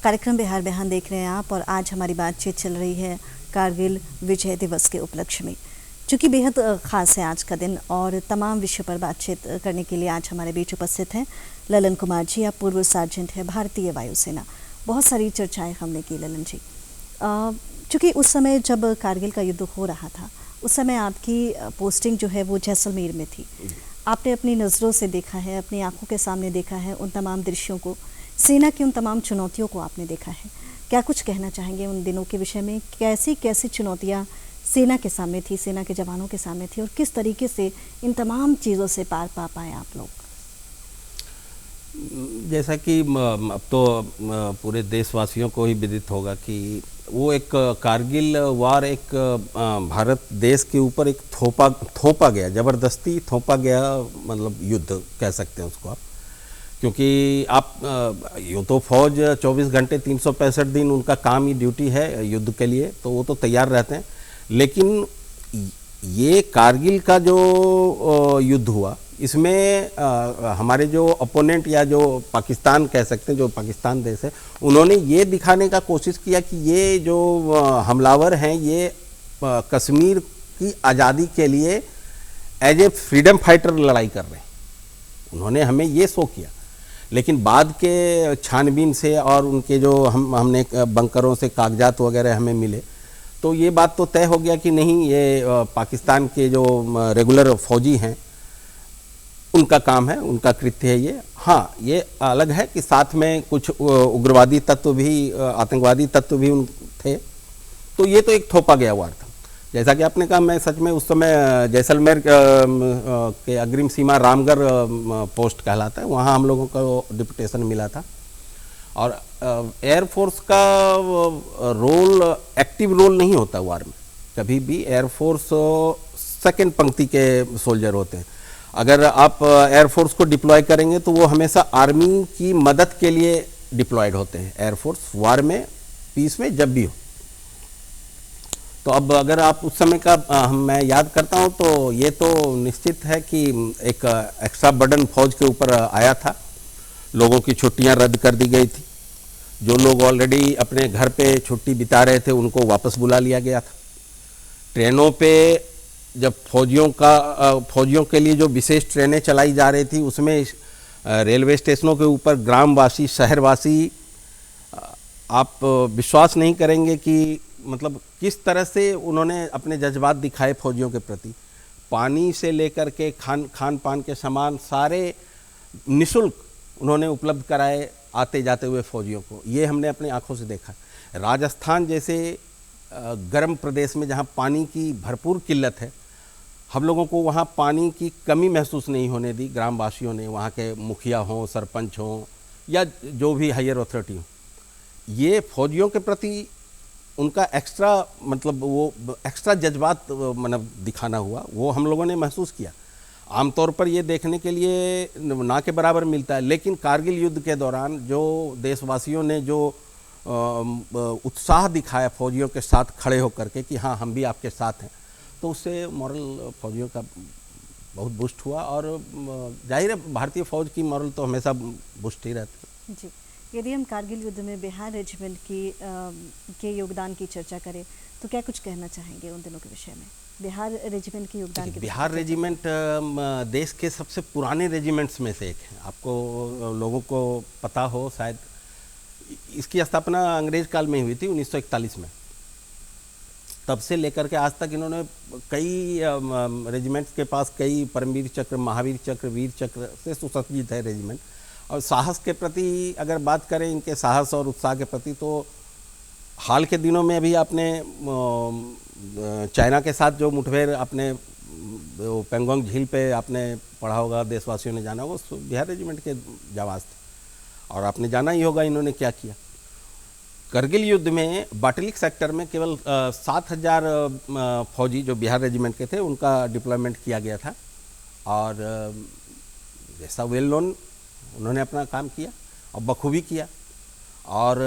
कार्यक्रम बिहार बिहान देख रहे हैं आप और आज हमारी बातचीत चल रही है कारगिल विजय दिवस के उपलक्ष्य में, चूँकि बेहद ख़ास है आज का दिन और तमाम विषयों पर बातचीत करने के लिए आज हमारे बीच उपस्थित हैं ललन कुमार जी। आप पूर्व सार्जेंट हैं भारतीय वायुसेना। बहुत सारी चर्चाएं हमने की ललन जी, चूँकि उस समय जब कारगिल का युद्ध हो रहा था उस समय आपकी पोस्टिंग जो है वो जैसलमेर में थी। आपने अपनी नज़रों से देखा है, अपनी आंखों के सामने देखा है उन तमाम दृश्यों को, सेना की उन तमाम चुनौतियों को आपने देखा है। क्या कुछ कहना चाहेंगे उन दिनों के विषय में? कैसी कैसी चुनौतियाँ सेना के सामने थी, सेना के जवानों के सामने थी, और किस तरीके से इन तमाम चीज़ों से पार पा पाए आप लोग? जैसा कि अब तो पूरे देशवासियों को ही विदित होगा कि वो एक कारगिल वार एक भारत देश के ऊपर एक थोपा गया, ज़बरदस्ती थोपा गया, मतलब युद्ध कह सकते हैं उसको आप। क्योंकि आप यूँ तो फौज 24 घंटे 365 दिन उनका काम ही ड्यूटी है युद्ध के लिए, तो वो तो तैयार रहते हैं। लेकिन ये कारगिल का जो युद्ध हुआ इसमें हमारे जो अपोनेंट या जो पाकिस्तान कह सकते हैं, जो पाकिस्तान देश है, उन्होंने ये दिखाने का कोशिश किया कि ये जो हमलावर हैं ये कश्मीर की आज़ादी के लिए एज ए फ्रीडम फाइटर लड़ाई कर रहे हैं। उन्होंने हमें ये शो किया। लेकिन बाद के छानबीन से और उनके जो हमने बंकरों से कागजात वगैरह हमें मिले, तो ये बात तो तय हो गया कि नहीं, ये पाकिस्तान के जो रेगुलर फौजी हैं उनका काम है, उनका कृत्य है ये। हाँ, ये अलग है कि साथ में कुछ उग्रवादी तत्व भी, आतंकवादी तत्व भी उन थे। तो ये तो एक थोपा गया वार था। जैसा कि आपने कहा, मैं सच में उस समय जैसलमेर के अग्रिम सीमा रामगढ़ पोस्ट कहलाता है, वहाँ हम लोगों को डिप्यूटेशन मिला था। और एयरफोर्स का रोल एक्टिव रोल नहीं होता वार में कभी भी। एयरफोर्स सेकंड पंक्ति के सोल्जर होते हैं। अगर आप एयरफोर्स को डिप्लॉय करेंगे तो वो हमेशा आर्मी की मदद के लिए डिप्लॉयड होते हैं एयरफोर्स, वार में, पीस में, जब भी हो। तो अब अगर आप उस समय का मैं याद करता हूँ तो ये तो निश्चित है कि एक एक्स्ट्रा बर्डन फौज के ऊपर आया था। लोगों की छुट्टियां रद्द कर दी गई थी। जो लोग ऑलरेडी अपने घर पे छुट्टी बिता रहे थे उनको वापस बुला लिया गया था। ट्रेनों पे जब फौजियों के लिए जो विशेष ट्रेनें चलाई जा रही थी उसमें रेलवे स्टेशनों के ऊपर ग्रामवासी, शहरवासी, आप विश्वास नहीं करेंगे कि मतलब किस तरह से उन्होंने अपने जज्बात दिखाए फौजियों के प्रति। पानी से लेकर के खान पान के सामान सारे निःशुल्क उन्होंने उपलब्ध कराए आते जाते हुए फौजियों को। ये हमने अपनी आंखों से देखा। राजस्थान जैसे गर्म प्रदेश में जहाँ पानी की भरपूर किल्लत है, हम लोगों को वहाँ पानी की कमी महसूस नहीं होने दी ग्रामवासियों ने, वहाँ के मुखिया हों, सरपंच हों या जो भी हायर अथॉरिटी हो। ये फौजियों के प्रति उनका एक्स्ट्रा, मतलब वो एक्स्ट्रा जज्बात मतलब दिखाना हुआ, वो हम लोगों ने महसूस किया। आमतौर पर ये देखने के लिए ना के बराबर मिलता है। लेकिन कारगिल युद्ध के दौरान जो देशवासियों ने जो उत्साह दिखाया फौजियों के साथ खड़े होकर के कि हाँ हम भी आपके साथ हैं, तो उससे मॉरल फौजियों का बहुत बूस्ट हुआ। और जाहिर है भारतीय फौज की मॉरल तो हमेशा बूस्ट ही रहती है। जी, यदि हम कारगिल युद्ध में बिहार रेजिमेंट के योगदान की चर्चा करें तो क्या कुछ कहना चाहेंगे उन दिनों के विषय में, बिहार रेजिमेंट के योगदान के? बिहार रेजिमेंट देश के सबसे पुराने रेजिमेंट्स में से एक है। आपको लोगों को पता हो शायद, इसकी स्थापना अंग्रेज काल में हुई थी 1941 में। तब से लेकर के आज तक इन्होंने कई रेजिमेंट्स के पास कई परमवीर चक्र, महावीर चक्र, वीर चक्र से सुसज्जित है रेजिमेंट। और साहस के प्रति अगर बात करें, इनके साहस और उत्साह के प्रति, तो हाल के दिनों में अभी आपने चाइना के साथ जो मुठभेड़ आपने पेंगोंग झील पे आपने पढ़ा होगा, देशवासियों ने जाना होगा, बिहार रेजिमेंट के जाबाज थे। और आपने जाना ही होगा इन्होंने क्या किया। करगिल युद्ध में बाटलिक सेक्टर में केवल 7,000 फौजी जो बिहार रेजिमेंट के थे उनका डिप्लॉयमेंट किया गया था। और जैसा वेल नोन उन्होंने अपना काम किया और बखूबी किया। और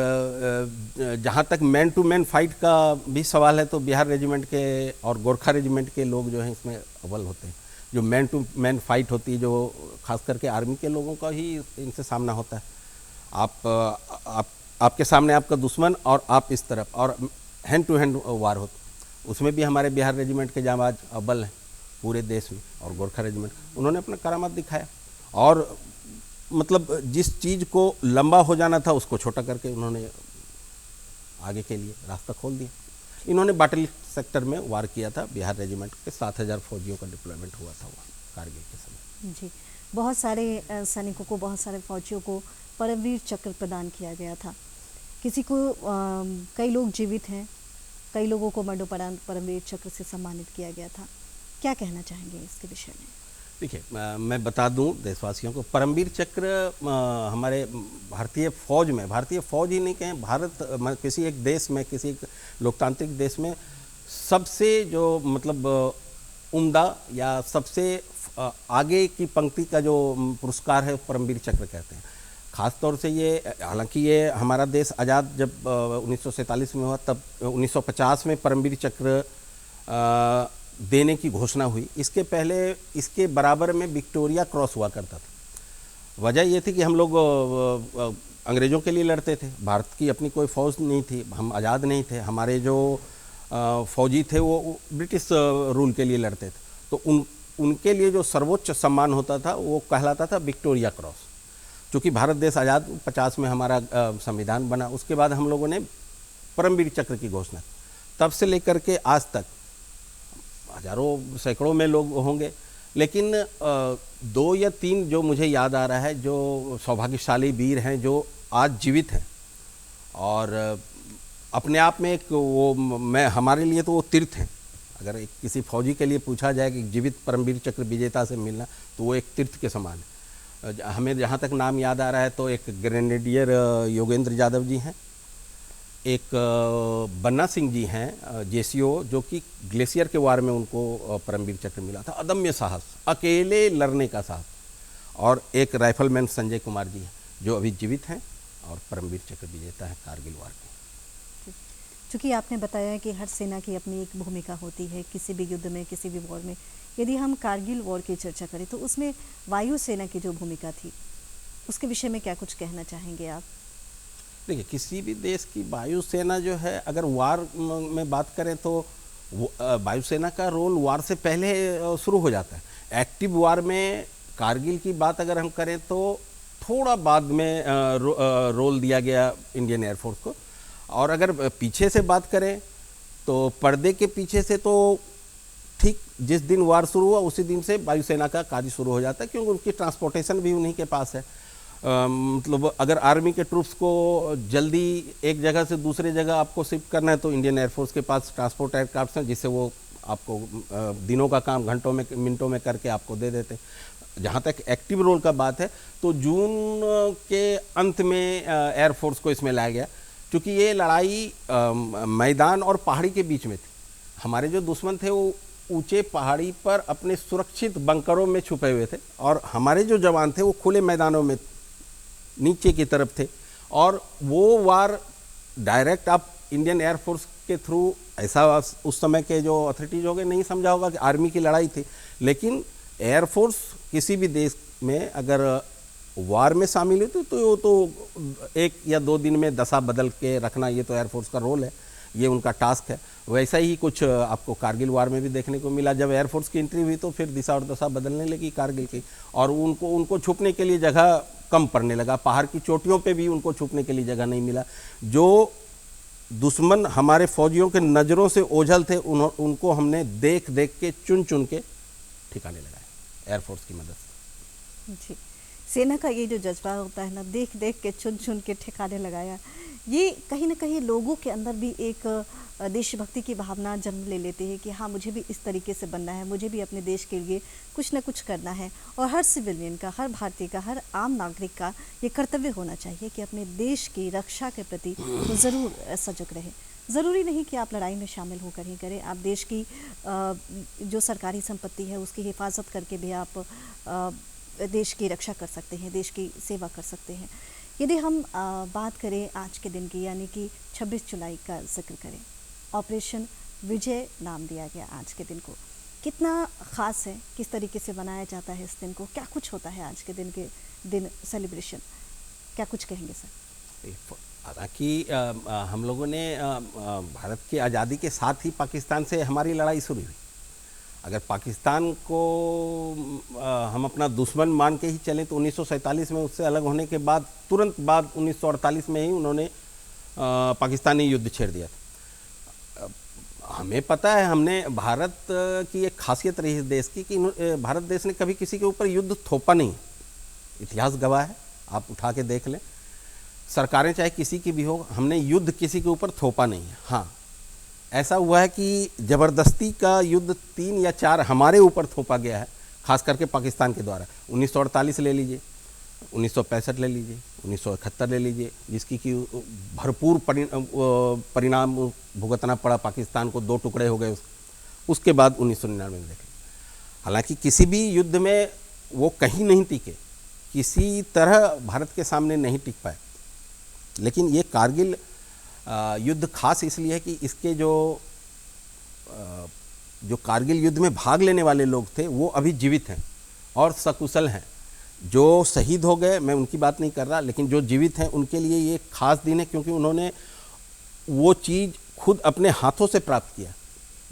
जहाँ तक मैन टू मैन फाइट का भी सवाल है तो बिहार रेजिमेंट के और गोरखा रेजिमेंट के लोग जो हैं इसमें अव्वल होते हैं। जो मैन टू मैन फाइट होती है, जो खास करके आर्मी के लोगों का ही इनसे सामना होता है। आप आपके सामने आपका दुश्मन और आप इस तरफ, और हैंड टू हैंड वार हो, उसमें भी हमारे बिहार रेजिमेंट के जांबाज अव्वल हैं पूरे देश में, और गोरखा रेजिमेंट, उन्होंने अपना करामात दिखाया। और मतलब जिस चीज़ को लंबा हो जाना था उसको छोटा करके उन्होंने आगे के लिए रास्ता खोल दिया। इन्होंने बाटली सेक्टर में वार किया था, बिहार रेजिमेंट के 7,000 फौजियों का डिप्लॉयमेंट हुआ था वहाँ कारगिल के समय। जी, बहुत सारे सैनिकों को, बहुत सारे फौजियों को परमवीर चक्र प्रदान किया गया था। किसी को कई लोग जीवित हैं, कई लोगों को मरणोपरांत परमवीर चक्र से सम्मानित किया गया था। क्या कहना चाहेंगे इसके विषय में? देखिए, मैं बता दूं देशवासियों को, परमवीर चक्र हमारे भारतीय फौज में, भारतीय फौज ही नहीं कहें, भारत किसी एक देश में, किसी एक लोकतांत्रिक देश में सबसे जो मतलब उम्दा या सबसे आगे की पंक्ति का जो पुरस्कार है परमवीर चक्र कहते हैं। ख़ास तौर से ये, हालांकि ये हमारा देश आज़ाद जब 1947 में हुआ, तब 1950 में परमवीर चक्र देने की घोषणा हुई। इसके पहले इसके बराबर में विक्टोरिया क्रॉस हुआ करता था। वजह ये थी कि हम लोग अंग्रेज़ों के लिए लड़ते थे, भारत की अपनी कोई फ़ौज नहीं थी, हम आज़ाद नहीं थे, हमारे जो फ़ौजी थे वो ब्रिटिश रूल के लिए लड़ते थे। तो उनके लिए जो सर्वोच्च सम्मान होता था वो कहलाता था विक्टोरिया क्रॉस। चूँकि भारत देश आज़ाद 50 में हमारा संविधान बना, उसके बाद हम लोगों ने परमवीर चक्र की घोषणा, तब से लेकर के आज तक हजारों सैकड़ों में लोग होंगे, लेकिन 2 या 3 जो मुझे याद आ रहा है, जो सौभाग्यशाली वीर हैं जो आज जीवित हैं, और अपने आप में एक वो, मैं हमारे लिए तो वो तीर्थ हैं। अगर एक किसी फौजी के लिए पूछा जाए कि जीवित परमवीर चक्र विजेता से मिलना, तो वो एक तीर्थ के समान है। हमें जहाँ तक नाम याद आ रहा है तो एक ग्रेनेडियर योगेंद्र यादव जी हैं, एक बन्ना सिंह जी हैं जेसीओ, जो कि ग्लेशियर के वार में उनको परमवीर चक्र मिला था। अदम्य साहस, अकेले लड़ने का साहस। और एक राइफलमैन संजय कुमार जी हैं जो अभी जीवित हैं और परमवीर चक्र विजेता है कारगिल वार के। चूँकि आपने बताया कि हर सेना की अपनी एक भूमिका होती है किसी भी युद्ध में, किसी भी वॉर में। यदि हम कारगिल वॉर की चर्चा करें तो उसमें वायुसेना की जो भूमिका थी, उसके विषय में क्या कुछ कहना चाहेंगे आप? देखिए, किसी भी देश की वायुसेना जो है, अगर वार में बात करें तो वायुसेना का रोल वार से पहले शुरू हो जाता है। एक्टिव वार में कारगिल की बात अगर हम करें तो थोड़ा बाद में रोल दिया गया इंडियन एयरफोर्स को। और अगर पीछे से बात करें तो पर्दे के पीछे से तो ठीक जिस दिन वार शुरू हुआ उसी दिन से वायुसेना का कार्य शुरू हो जाता है, क्योंकि उनकी ट्रांसपोर्टेशन भी उन्हीं के पास है। मतलब अगर आर्मी के ट्रूप्स को जल्दी एक जगह से दूसरे जगह आपको शिफ्ट करना है तो इंडियन एयरफोर्स के पास ट्रांसपोर्ट एयरक्राफ्ट हैं, जिससे वो आपको दिनों का काम घंटों में, मिनटों में करके आपको दे देते हैं। जहाँ तक एक्टिव रोल का बात है तो जून के अंत में एयरफोर्स को इसमें लाया गया, क्योंकि ये लड़ाई मैदान और पहाड़ी के बीच में थी। हमारे जो दुश्मन थे वो ऊंचे पहाड़ी पर अपने सुरक्षित बंकरों में छुपे हुए थे, और हमारे जो जवान थे वो खुले मैदानों में नीचे की तरफ थे। और वो वार डायरेक्ट आप इंडियन एयरफोर्स के थ्रू, ऐसा उस समय के जो अथॉरिटीज हो गए नहीं समझा होगा कि आर्मी की लड़ाई थी, लेकिन एयरफोर्स किसी भी देश में अगर वार में शामिल हुई तो 1 या 2 दिन में दशा बदल के रखना, ये तो एयरफोर्स का रोल है, ये उनका टास्क है। वैसा ही कुछ आपको कारगिल वार में भी देखने को मिला। जब एयरफोर्स की एंट्री हुई तो फिर दिशा और दशा बदलने लगी कारगिल की, और उनको छुपने के लिए जगह कम पड़ने लगा। पहाड़ की चोटियों पे भी उनको छुपने के लिए जगह नहीं मिला। जो दुश्मन हमारे फौजियों के नज़रों से ओझल थे उनको हमने देख देख के चुन चुन के ठिकाने लगाए एयरफोर्स की मदद से। जी, सेना का ये जो जज्बा होता है ना, देख देख के चुन चुन के ठिकाने लगाया, ये कहीं ना कहीं लोगों के अंदर भी एक देशभक्ति की भावना जन्म ले लेती है कि हाँ, मुझे भी इस तरीके से बनना है, मुझे भी अपने देश के लिए कुछ ना कुछ करना है। और हर सिविलियन का, हर भारतीय का, हर आम नागरिक का ये कर्तव्य होना चाहिए कि अपने देश की रक्षा के प्रति तो ज़रूर सजग रहे। ज़रूरी नहीं कि आप लड़ाई में शामिल होकर ही करें, आप देश की जो सरकारी संपत्ति है उसकी हिफाजत करके भी आप देश की रक्षा कर सकते हैं, देश की सेवा कर सकते हैं। यदि हम बात करें आज के दिन की, यानी कि 26 जुलाई का जिक्र करें, ऑपरेशन विजय नाम दिया गया आज के दिन को, कितना ख़ास है, किस तरीके से मनाया जाता है इस दिन को, क्या कुछ होता है आज के दिन सेलिब्रेशन, क्या कुछ कहेंगे सर? हालांकि हम लोगों ने भारत की आज़ादी के साथ ही पाकिस्तान से हमारी लड़ाई शुरू हुई। अगर पाकिस्तान को हम अपना दुश्मन मान के ही चलें तो 1947 में उससे अलग होने के बाद तुरंत बाद 1948 में ही उन्होंने पाकिस्तानी युद्ध छेड़ दिया था। हमें पता है, हमने भारत की एक खासियत रही इस देश की कि भारत देश ने कभी किसी के ऊपर युद्ध थोपा नहीं। इतिहास गवाह है, आप उठा के देख लें। सरकारें चाहे किसी की भी हो, हमने युद्ध किसी के ऊपर थोपा नहीं है। हाँ, ऐसा हुआ है कि ज़बरदस्ती का युद्ध 3 या 4 हमारे ऊपर थोपा गया है, खास करके पाकिस्तान के द्वारा। 1948 ले लीजिए, 1965 ले लीजिए, 1971 ले लीजिए, जिसकी कि भरपूर परिणाम भुगतना पड़ा पाकिस्तान को, 2 टुकड़े हो गए। उसके बाद 1999 में देखें, हालांकि किसी भी युद्ध में वो कहीं नहीं टिके, किसी तरह भारत के सामने नहीं टिक पाए। लेकिन ये कारगिल युद्ध खास इसलिए है कि इसके जो कारगिल युद्ध में भाग लेने वाले लोग थे वो अभी जीवित हैं और सकुशल हैं। जो शहीद हो गए, मैं उनकी बात नहीं कर रहा, लेकिन जो जीवित हैं उनके लिए ये खास दिन है, क्योंकि उन्होंने वो चीज़ खुद अपने हाथों से प्राप्त किया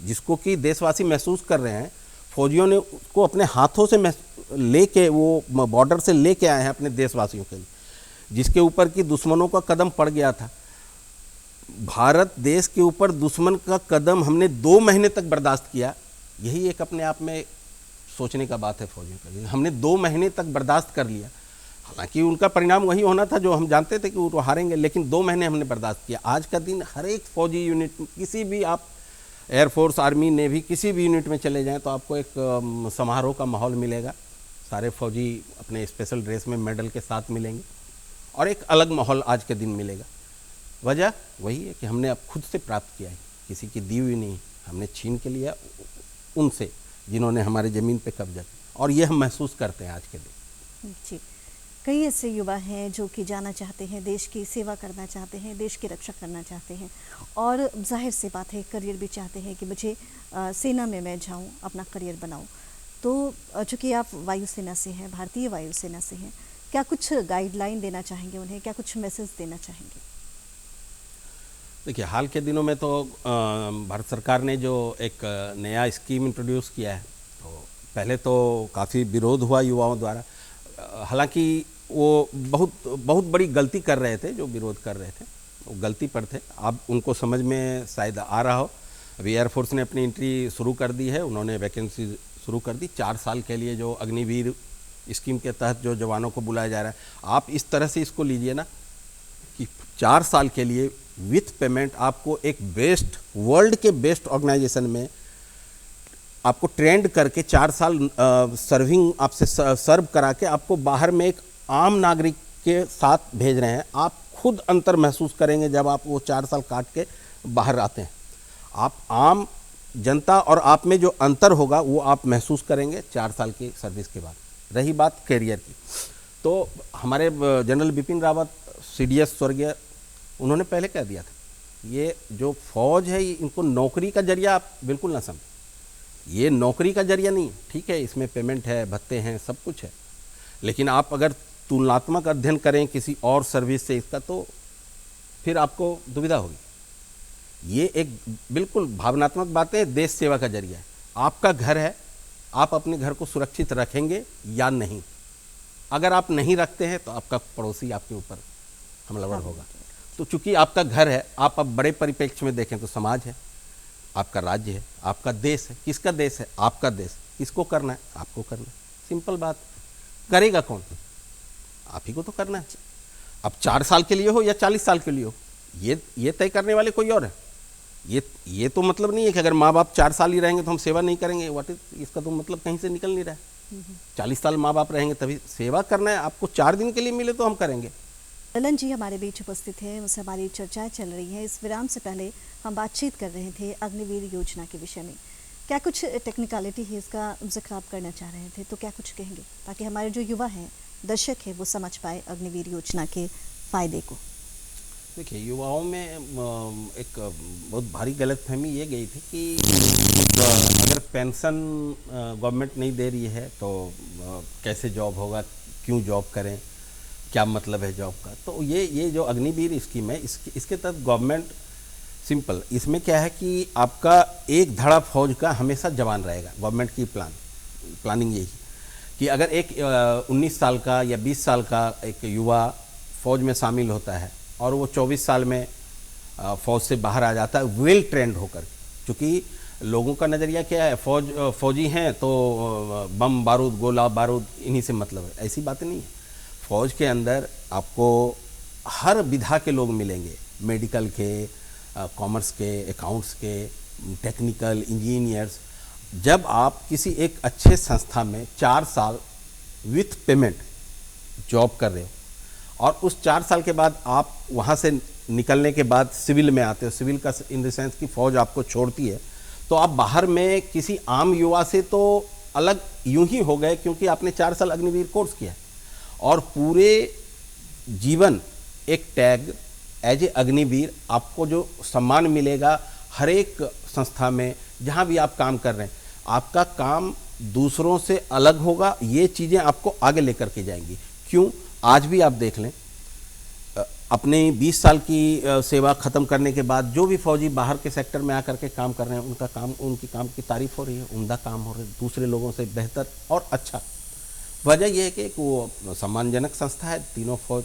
जिसको कि देशवासी महसूस कर रहे हैं। फौजियों ने उसको अपने हाथों से लेके, वो बॉर्डर से लेके आए हैं अपने देशवासियों के लिए, जिसके ऊपर कि दुश्मनों का कदम पड़ गया था। भारत देश के ऊपर दुश्मन का कदम हमने 2 महीने तक बर्दाश्त किया। यही एक अपने आप में सोचने का बात है फौजियों का। हमने 2 महीने तक बर्दाश्त कर लिया, हालांकि उनका परिणाम वही होना था जो हम जानते थे कि वो हारेंगे, लेकिन 2 महीने हमने बर्दाश्त किया। आज का दिन हर एक फौजी यूनिट, किसी भी आप एयरफोर्स, आर्मी, नेवी, किसी भी यूनिट में चले जाएं तो आपको एक समारोह का माहौल मिलेगा। सारे फौजी अपने स्पेशल ड्रेस में मेडल के साथ मिलेंगे और एक अलग माहौल आज के दिन मिलेगा। वजह वही है कि हमने अब खुद से प्राप्त किया है, किसी की दी हुई नहीं, हमने छीन के लिया उनसे जिन्होंने हमारे ज़मीन पे कब्जा किया, और ये हम महसूस करते हैं आज के दिन। जी, कई ऐसे युवा हैं जो कि जाना चाहते हैं, देश की सेवा करना चाहते हैं, देश की रक्षा करना चाहते हैं, और जाहिर सी बात है करियर भी चाहते हैं कि मुझे सेना में मैं जाऊं, अपना करियर बनाऊं। तो चूँकि आप वायुसेना से हैं, भारतीय वायुसेना से हैं, क्या कुछ गाइडलाइन देना चाहेंगे उन्हें, क्या कुछ मैसेज देना चाहेंगे? देखिए, हाल के दिनों में तो भारत सरकार ने जो एक नया स्कीम इंट्रोड्यूस किया है, तो पहले तो काफ़ी विरोध हुआ युवाओं द्वारा। हालांकि वो बहुत बड़ी गलती कर रहे थे, जो विरोध कर रहे थे वो गलती पर थे। अब उनको समझ में शायद आ रहा हो। अभी एयरफोर्स ने अपनी एंट्री शुरू कर दी है, उन्होंने वैकेंसी शुरू कर दी 4 साल के लिए, जो अग्निवीर स्कीम के तहत जो जवानों को बुलाया जा रहा है। आप इस तरह से इसको लीजिए ना कि 4 साल के लिए विथ पेमेंट आपको एक बेस्ट, वर्ल्ड के बेस्ट ऑर्गेनाइजेशन में आपको ट्रेंड करके 4 साल सर्विंग आपसे सर्व करा के आपको बाहर में एक आम नागरिक के साथ भेज रहे हैं। आप खुद अंतर महसूस करेंगे जब आप वो 4 साल काट के बाहर आते हैं। आप आम जनता और आप में जो अंतर होगा वो आप महसूस करेंगे 4 साल की सर्विस के बाद। रही बात कैरियर की, तो हमारे जनरल बिपिन रावत CDS स्वर्गीय, उन्होंने पहले कह दिया था, ये जो फौज है इनको नौकरी का जरिया आप बिल्कुल ना समझें। ये नौकरी का जरिया नहीं है, ठीक है, इसमें पेमेंट है, भत्ते हैं, सब कुछ है, लेकिन आप अगर तुलनात्मक अध्ययन करें किसी और सर्विस से इसका, तो फिर आपको दुविधा होगी। ये एक बिल्कुल भावनात्मक बातें, देश सेवा का जरिया है। आपका घर है, आप अपने घर को सुरक्षित रखेंगे या नहीं। अगर आप नहीं रखते हैं तो आपका पड़ोसी आपके ऊपर हमलावर होगा। तो चूंकि आपका घर है, आप अब बड़े परिप्रेक्ष्य में देखें तो समाज है, आपका राज्य है, आपका देश है। किसका देश है? आपका देश। किसको करना है? आपको करना है। सिंपल बात। करेगा कौन? आप ही को तो करना है। अब 4 साल के लिए हो या 40 साल के लिए हो, ये तय करने वाले कोई और है। ये तो मतलब नहीं है कि अगर माँ बाप 4 साल ही रहेंगे तो हम सेवा नहीं करेंगे। इसका तो मतलब कहीं से निकल नहीं रहा है। 40 साल माँ बाप रहेंगे तभी सेवा करना है। आपको 4 दिन के लिए मिले तो हम करेंगे। ललन जी हमारे बीच उपस्थित हैं, उनसे हमारी चर्चाएं चल रही हैं। इस विराम से पहले हम बातचीत कर रहे थे अग्निवीर योजना के विषय में। क्या कुछ टेक्निकलिटी है इसका जिक्र आप करना चाह रहे थे, तो क्या कुछ कहेंगे ताकि हमारे जो युवा हैं, दर्शक हैं, वो समझ पाए अग्निवीर योजना के फ़ायदे को? देखिए, युवाओं में एक बहुत भारी गलतफहमी ये गई थी कि अगर पेंशन गवर्नमेंट नहीं दे रही है तो कैसे जॉब होगा, क्यों जॉब करें। क्या मतलब है जॉब का। तो ये जो अग्निवीर स्कीम है, इसके तहत गवर्नमेंट सिंपल, इसमें क्या है कि आपका एक धड़ा फौज का हमेशा जवान रहेगा। गवर्नमेंट की प्लानिंग यही कि अगर एक 19 साल का या 20 साल का एक युवा फौज में शामिल होता है और वो 24 साल में फौज से बाहर आ जाता है वेल ट्रेंड होकर, क्योंकि लोगों का नज़रिया क्या है, फौजी हैं तो बम बारूद गोला बारूद इन्हीं से मतलब है। ऐसी बात नहीं है। फौज के अंदर आपको हर विधा के लोग मिलेंगे, मेडिकल के, कॉमर्स के, अकाउंट्स के, टेक्निकल, इंजीनियर्स। जब आप किसी एक अच्छे संस्था में 4 साल विथ पेमेंट जॉब कर रहे हो और उस 4 साल के बाद आप वहाँ से निकलने के बाद सिविल में आते हो, सिविल का इन द सेंस कि फौज आपको छोड़ती है, तो आप बाहर में किसी आम युवा से तो अलग यूं ही हो गए, क्योंकि आपने 4 साल अग्निवीर कोर्स किया और पूरे जीवन एक टैग एज ए अग्निवीर आपको जो सम्मान मिलेगा हर एक संस्था में जहां भी आप काम कर रहे हैं, आपका काम दूसरों से अलग होगा। ये चीज़ें आपको आगे लेकर के जाएंगी। क्यों? आज भी आप देख लें, अपने 20 साल की सेवा ख़त्म करने के बाद जो भी फौजी बाहर के सेक्टर में आकर के काम कर रहे हैं, उनकी काम की तारीफ हो रही है, उम्दा काम हो रहा है, दूसरे लोगों से बेहतर और अच्छा। वजह यह है कि वो सम्मानजनक संस्था है। तीनों फौज,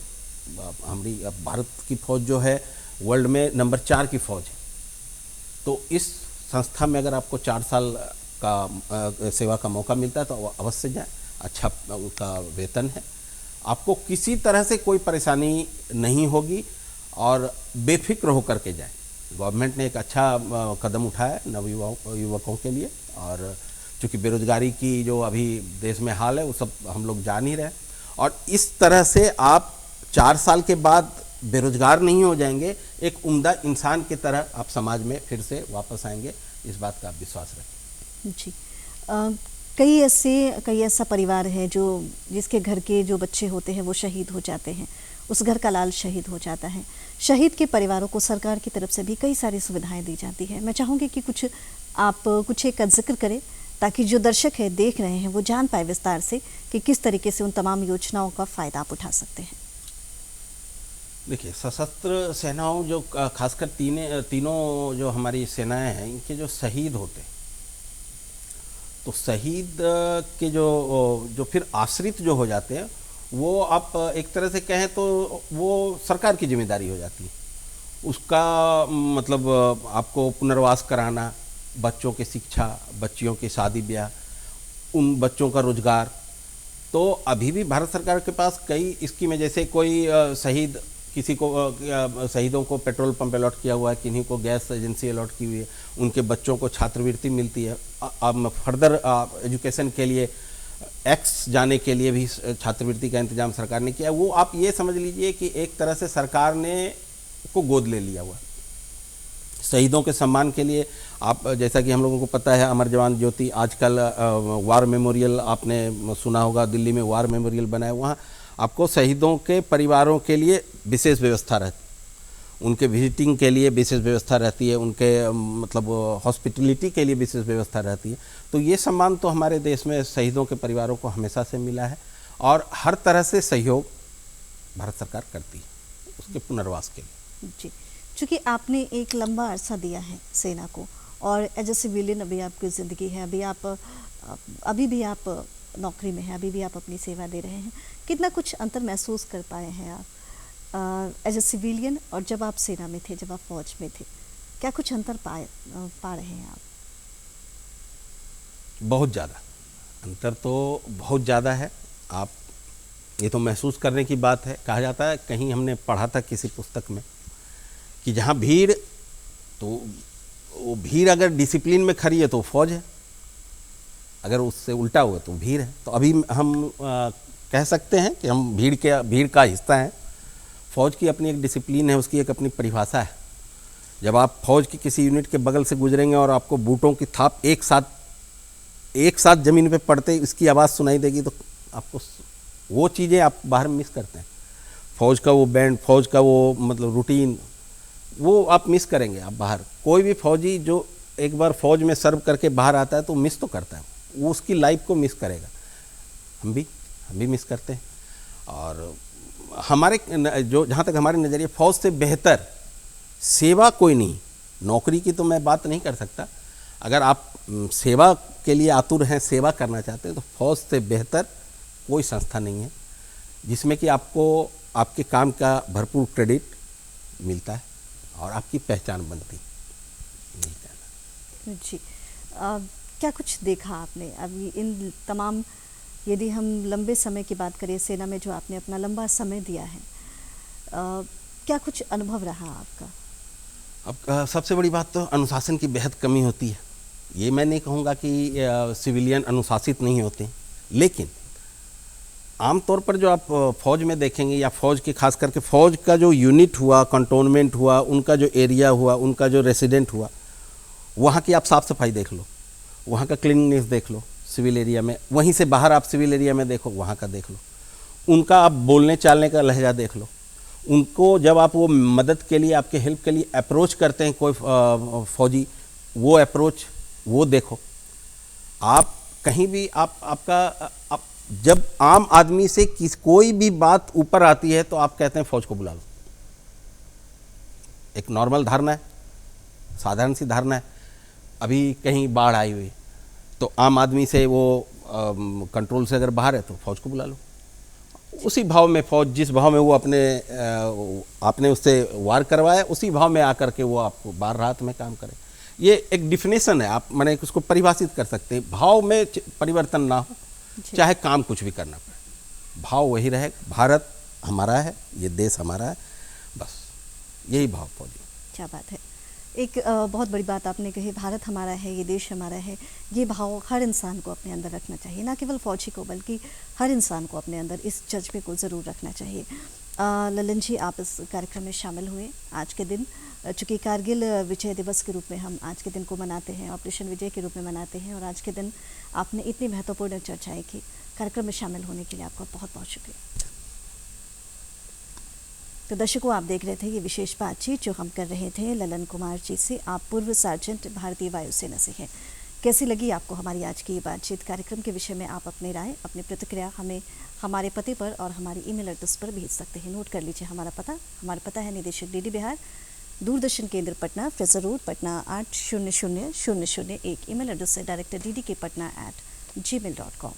हमारी भारत की फौज जो है वर्ल्ड में नंबर 4 की फौज है। तो इस संस्था में अगर आपको 4 साल का सेवा का मौका मिलता है तो अवश्य जाए। अच्छा उनका वेतन है, आपको किसी तरह से कोई परेशानी नहीं होगी और बेफिक्र होकर के जाए। गवर्नमेंट ने एक अच्छा कदम उठाया युवकों के लिए, और चूँकि बेरोजगारी की जो अभी देश में हाल है वो सब हम लोग जान ही रहे, और इस तरह से आप 4 साल के बाद बेरोजगार नहीं हो जाएंगे, एक उम्दा इंसान की तरह आप समाज में फिर से वापस आएंगे। इस बात का आप विश्वास रखें। जी, कई ऐसा परिवार है जिसके घर के जो बच्चे होते हैं वो शहीद हो जाते हैं, उस घर का लाल शहीद हो जाता है। शहीद के परिवारों को सरकार की तरफ से भी कई सारी सुविधाएं दी जाती है। मैं चाहूँगी कि आप कुछ एक जिक्र करें ताकि जो दर्शक है देख रहे हैं वो जान पाए विस्तार से कि किस तरीके से उन तमाम योजनाओं का फ़ायदा आप उठा सकते हैं। देखिए, सशस्त्र सेनाओं जो खासकर तीनों जो हमारी सेनाएं हैं, इनके जो शहीद होते हैं, तो शहीद के जो फिर आश्रित जो हो जाते हैं, वो आप एक तरह से कहें तो वो सरकार की जिम्मेदारी हो जाती है। उसका मतलब आपको पुनर्वास कराना, बच्चों की शिक्षा, बच्चियों की शादी ब्याह, उन बच्चों का रोजगार। तो अभी भी भारत सरकार के पास कई स्कीमें, जैसे कोई शहीद किसी को शहीदों को पेट्रोल पंप अलॉट किया हुआ है, किन्हीं को गैस एजेंसी अलॉट की हुई है, उनके बच्चों को छात्रवृत्ति मिलती है। अब फर्दर एजुकेशन के लिए एक्स जाने के लिए भी छात्रवृत्ति का इंतजाम सरकार ने किया। वो आप ये समझ लीजिए कि एक तरह से सरकार ने को गोद ले लिया हुआ। शहीदों के सम्मान के लिए आप, जैसा कि हम लोगों को पता है, अमर जवान ज्योति, आजकल वार मेमोरियल आपने सुना होगा, दिल्ली में वार मेमोरियल बना है। वहाँ आपको शहीदों के परिवारों के लिए विशेष व्यवस्था रहती, उनके विजिटिंग के लिए विशेष व्यवस्था रहती है, उनके मतलब हॉस्पिटलिटी के लिए विशेष व्यवस्था रहती है। तो ये सम्मान तो हमारे देश में शहीदों के परिवारों को हमेशा से मिला है, और हर तरह से सहयोग भारत सरकार करती है उसके पुनर्वास के लिए। जी, चूँकि आपने एक लंबा अरसा दिया है सेना को, और एज ए सिविलियन अभी आपकी ज़िंदगी है, अभी भी आप नौकरी में हैं, अभी भी आप अपनी सेवा दे रहे हैं, कितना कुछ अंतर महसूस कर पाए हैं आप एज ए सिविलियन और जब आप सेना में थे, जब आप फौज में थे? क्या कुछ अंतर पा रहे हैं आप? बहुत ज़्यादा अंतर तो बहुत ज़्यादा है। आप ये तो महसूस करने की बात है। कहा जाता है, कहीं हमने पढ़ा था किसी पुस्तक में, कि जहाँ भीड़, तो वो भीड़ अगर डिसिप्लिन में खड़ी है तो फौज है, अगर उससे उल्टा हुआ तो भीड़ है। तो अभी हम कह सकते हैं कि हम भीड़ का हिस्सा हैं। फौज की अपनी एक डिसिप्लिन है, उसकी एक अपनी परिभाषा है। जब आप फौज की किसी यूनिट के बगल से गुजरेंगे और आपको बूटों की थाप एक साथ ज़मीन पे पड़ते इसकी आवाज़ सुनाई देगी, तो आपको वो चीज़ें आप बाहर मिस करते हैं। फौज का वो बैंड, फौज का वो मतलब रूटीन, वो आप मिस करेंगे। आप बाहर, कोई भी फौजी जो एक बार फौज में सर्व करके बाहर आता है तो मिस तो करता है, वो उसकी लाइफ को मिस करेगा। हम भी मिस करते हैं। और हमारे जो जहाँ तक हमारे नज़रिए फौज से बेहतर सेवा कोई नहीं। नौकरी की तो मैं बात नहीं कर सकता। अगर आप सेवा के लिए आतुर हैं, सेवा करना चाहते हैं, तो फौज से बेहतर कोई संस्था नहीं है जिसमें कि आपको आपके काम का भरपूर क्रेडिट मिलता है और आपकी पहचान बनती है। जी, क्या कुछ देखा आपने अभी इन तमाम, यदि हम लंबे समय की बात करें, सेना में जो आपने अपना लंबा समय दिया है, क्या कुछ अनुभव रहा आपका? अब सबसे बड़ी बात तो अनुशासन की बेहद कमी होती है। ये मैं नहीं कहूँगा कि सिविलियन अनुशासित नहीं होते, लेकिन आमतौर पर जो आप फौज में देखेंगे या फौज के खास करके फौज का जो यूनिट हुआ, कंटोनमेंट हुआ, उनका जो एरिया हुआ, उनका जो रेसिडेंट हुआ, वहाँ की आप साफ़ सफाई देख लो, वहाँ का क्लीननेस देख लो सिविल एरिया में, वहीं से बाहर आप सिविल एरिया में देखो, वहाँ का देख लो, उनका आप बोलने चालने का लहजा देख लो, उनको जब आप वो मदद के लिए, आपके हेल्प के लिए अप्रोच करते हैं कोई फौजी, वो अप्रोच वो देखो। आप कहीं भी आप जब आम आदमी से कोई भी बात ऊपर आती है तो आप कहते हैं फौज को बुला लो। एक नॉर्मल धारणा है, साधारण सी धारणा है। अभी कहीं बाढ़ आई हुई तो आम आदमी से वो कंट्रोल से अगर बाहर है तो फौज को बुला लो। उसी भाव में फौज, जिस भाव में वो आपने उससे वार करवाया, उसी भाव में आकर के वो आपको बाहर रात में काम करे। ये एक डिफिनेशन है, आप मैंने उसको परिभाषित कर सकते हैं। भाव में परिवर्तन ना हो, चाहे काम कुछ भी करना पड़े, भाव वही रहे। भारत हमारा है, ये देश हमारा है, बस यही भाव फौजी। क्या बात है। एक बहुत बड़ी बात आपने कही, भारत हमारा है, ये देश हमारा है। ये भाव हर इंसान को अपने अंदर रखना चाहिए, ना केवल फौजी को बल्कि हर इंसान को अपने अंदर इस जज्बे को ज़रूर रखना चाहिए। ललन जी, आप इस कार्यक्रम में शामिल हुए आज के दिन, चूँकि कारगिल विजय दिवस के रूप में हम आज के दिन को मनाते हैं, ऑपरेशन विजय के रूप में मनाते हैं, और आज के दिन आपने इतनी महत्वपूर्ण चर्चाएँ की। कार्यक्रम में शामिल होने के लिए आपका बहुत बहुत शुक्रिया। तो दर्शकों, आप देख रहे थे ये विशेष बातचीत जो हम कर रहे थे ललन कुमार जी से। आप पूर्व सार्जेंट भारतीय वायुसेना से हैं। कैसी लगी आपको हमारी आज की ये बातचीत? कार्यक्रम के विषय में आप अपनी राय, अपनी प्रतिक्रिया हमें हमारे पते पर और हमारी ईमेल एड्रेस पर भेज सकते हैं। नोट कर लीजिए हमारा पता है निदेशक डीडी बिहार, दूरदर्शन केंद्र Patna, Fraser road Patna 800001। Email address है डायरेक्टर DD के Patna@gmail.com।